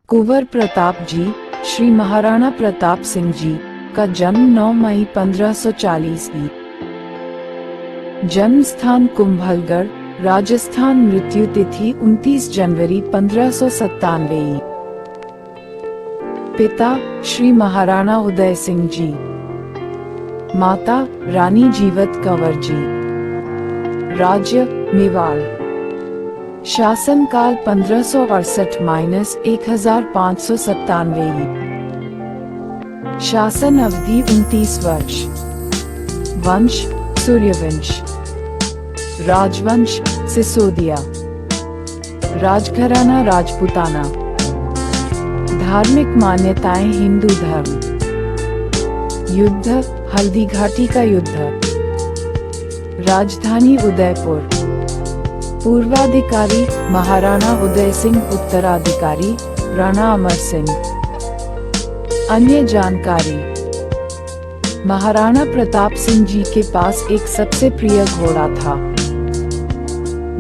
कुंवर प्रताप जी, श्री महाराणा प्रताप सिंह जी का जन्म 9 मई 1540 ई। जन्म स्थान कुंभलगढ़, राजस्थान। मृत्यु तिथि 29 जनवरी 1597 ई। पिता श्री महाराणा उदय सिंह जी, माता रानी जीवत कंवर जी। राज्य मेवाड़। शासन काल 1568-1597। शासन अवधि 29 वर्ष। वंश सूर्यवंश। राजवंश सिसोदिया। राजघराना राजपूताना। धार्मिक मान्यताएं हिंदू धर्म। युद्ध हल्दी घाटी का युद्ध। राजधानी उदयपुर। पूर्वाधिकारी महाराणा उदय सिंह, उत्तराधिकारी राणा अमर सिंह। अन्य जानकारी। महाराणा प्रताप सिंह जी के पास एक सबसे प्रिय घोड़ा था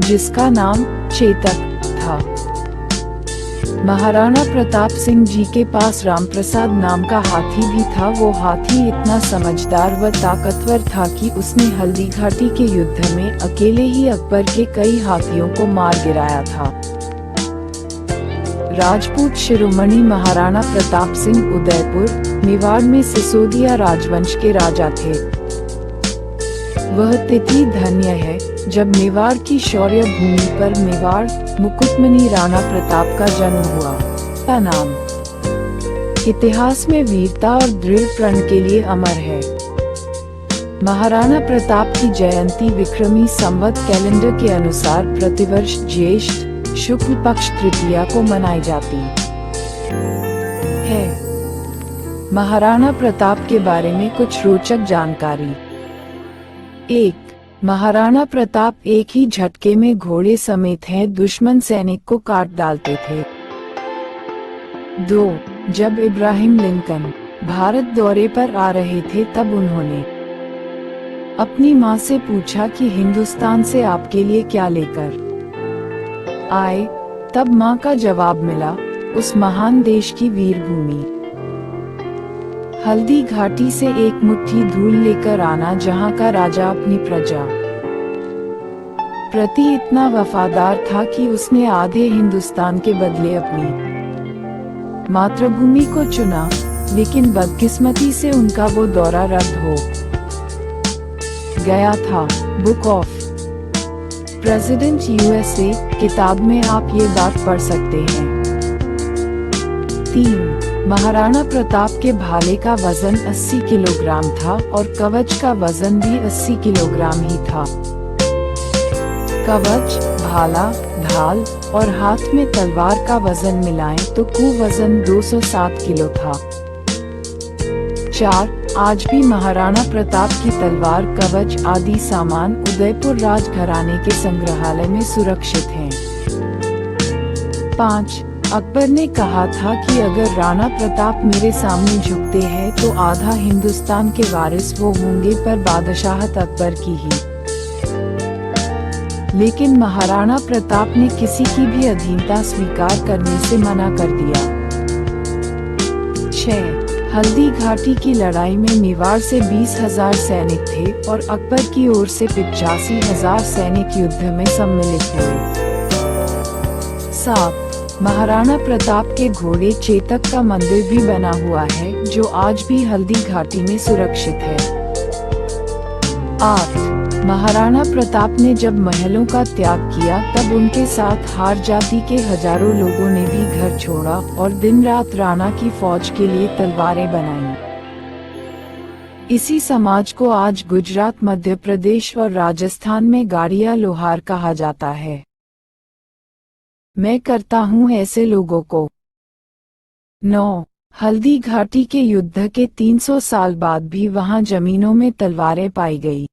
जिसका नाम चेतक था। महाराणा प्रताप सिंह जी के पास रामप्रसाद नाम का हाथी भी था। वो हाथी इतना समझदार व ताकतवर था कि उसने हल्दी घाटी के युद्ध में अकेले ही अकबर के कई हाथियों को मार गिराया था। राजपूत शिरोमणि महाराणा प्रताप सिंह उदयपुर मेवाड़ में सिसोदिया राजवंश के राजा थे। वह तिथि धन्य है जब मेवाड़ की शौर्य भूमि पर मेवाड़ मुकुटमणि राणा प्रताप का जन्म हुआ। का नाम इतिहास में वीरता और दृढ़ प्रण के लिए अमर है। महाराणा प्रताप की जयंती विक्रमी संवत कैलेंडर के अनुसार प्रतिवर्ष ज्येष्ठ शुक्ल पक्ष तृतीया को मनाई जाती है। महाराणा प्रताप के बारे में कुछ रोचक जानकारी। 1. महाराणा प्रताप एक ही झटके में घोड़े समेत हैं दुश्मन सैनिक को काट डालते थे। 2. जब इब्राहिम लिंकन भारत दौरे पर आ रहे थे तब उन्होंने अपनी मां से पूछा कि हिंदुस्तान से आपके लिए क्या लेकर आए। तब मां का जवाब मिला, उस महान देश की वीरभूमि हल्दी घाटी से एक मुट्ठी धूल लेकर आना जहां का राजा अपनी प्रजा प्रति इतना वफादार था कि उसने आधे हिंदुस्तान के बदले अपनी मातृभूमि को चुना। लेकिन बदकिस्मती से उनका वो दौरा रद्द हो गया था। बुक ऑफ प्रेसिडेंट यूएसए किताब में आप ये बात पढ़ सकते हैं। 3. महाराणा प्रताप के भाले का वजन 80 किलोग्राम था और कवच का वजन भी 80 किलोग्राम ही था। कवच, भाला, ढाल और हाथ में तलवार का वजन मिलाएं तो कुल वजन 207 किलो था। 4. आज भी महाराणा प्रताप की तलवार, कवच आदि सामान उदयपुर राजघराने के संग्रहालय में सुरक्षित हैं। 5. अकबर ने कहा था कि अगर राणा प्रताप मेरे सामने झुकते हैं तो आधा हिंदुस्तान के वारिस वो होंगे, पर बादशाहत अकबर की ही। लेकिन महाराणा प्रताप ने किसी की भी अधीनता स्वीकार करने से मना कर दिया। 6. हल्दी घाटी की लड़ाई में मेवाड़ से 20,000 सैनिक थे और अकबर की ओर से 85,000 सैनिक युद्ध में सम्मिलित हुए। 7. महाराणा प्रताप के घोड़े चेतक का मंदिर भी बना हुआ है जो आज भी हल्दी घाटी में सुरक्षित है। 8. महाराणा प्रताप ने जब महलों का त्याग किया तब उनके साथ हार जाति के हजारों लोगों ने भी घर छोड़ा और दिन रात राणा की फौज के लिए तलवारें बनाईं। इसी समाज को आज गुजरात, मध्य प्रदेश और राजस्थान में गाड़िया लोहार कहा जाता है। मैं करता हूँ ऐसे लोगों को। 9. हल्दी घाटी के युद्ध के 300 साल बाद भी वहां जमीनों में तलवारें पाई गई।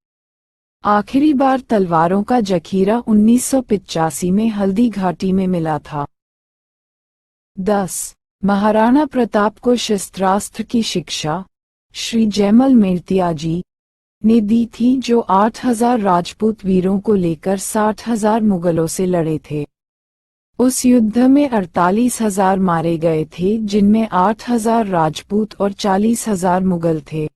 आखिरी बार तलवारों का जखीरा 1985 में हल्दी घाटी में मिला था। 10. महाराणा प्रताप को शस्त्रास्त्र की शिक्षा श्री जयमल मेड़तिया जी ने दी थी, जो 8,000 राजपूत वीरों को लेकर 60,000 मुगलों से लड़े थे। उस युद्ध में 48,000 मारे गए थे, जिनमें 8,000 राजपूत और 40,000 मुगल थे।